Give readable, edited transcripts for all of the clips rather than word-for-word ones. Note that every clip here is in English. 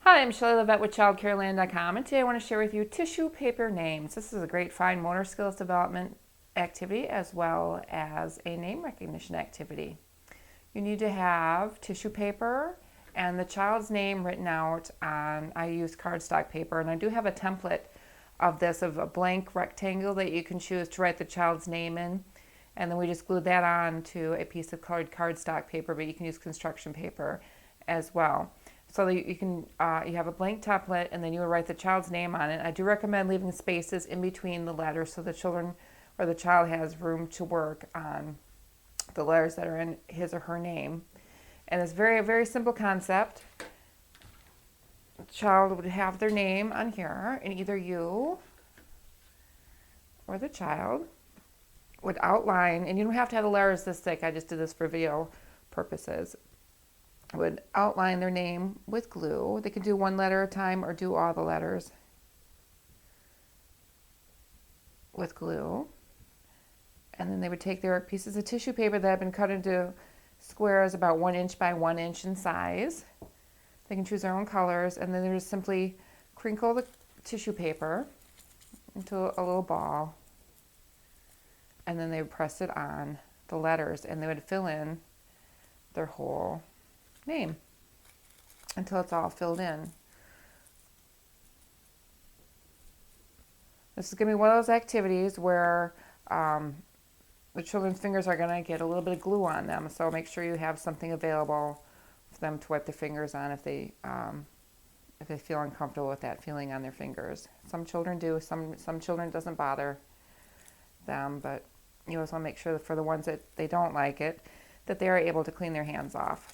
Hi, I'm Shelley Levette with ChildCareLand.com, and today I want to share with you tissue paper names. This is a great fine motor skills development activity as well as a name recognition activity. You need to have tissue paper and the child's name written out on, I use cardstock paper, and I do have a template of this, of a blank rectangle that you can choose to write the child's name in. And then we just glue that on to a piece of colored cardstock paper, but you can use construction paper as well. So that you have a blank template, and then you would write the child's name on it. I do recommend leaving spaces in between the letters so the children or the child has room to work on the letters that are in his or her name. And it's very, very simple concept. The child would have their name on here, and either you or the child would outline, and you don't have to have the letters this thick, I just did this for video purposes, would outline their name with glue. They could do one letter at a time or do all the letters with glue. And then they would take their pieces of tissue paper that have been cut into squares about 1 inch by 1 inch in size. They can choose their own colors, and then they just simply crinkle the tissue paper into a little ball, and then they would press it on the letters, and they would fill in their whole name until it's all filled in. This is going to be one of those activities where the children's fingers are going to get a little bit of glue on them, so make sure you have something available for them to wipe their fingers on if they feel uncomfortable with that feeling on their fingers. Some children do, some children it doesn't bother them, but you always want to make sure that for the ones that they don't like it, that they are able to clean their hands off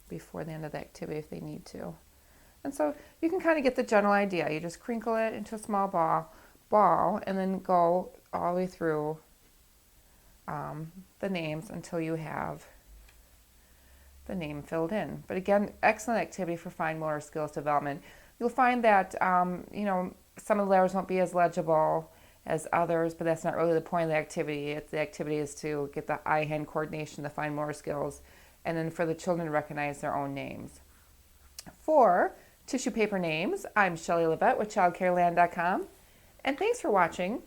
before the end of the activity if they need to. And so you can kind of get the general idea. You just crinkle it into a small ball and then go all the way through the names until you have the name filled in. But again, excellent activity for fine motor skills development. You'll find that some of the letters won't be as legible as others, but that's not really the point of the activity. The activity is to get the eye-hand coordination, the fine motor skills, and then for the children to recognize their own names. For tissue paper names, I'm Shelley Levette with ChildCareLand.com, and thanks for watching.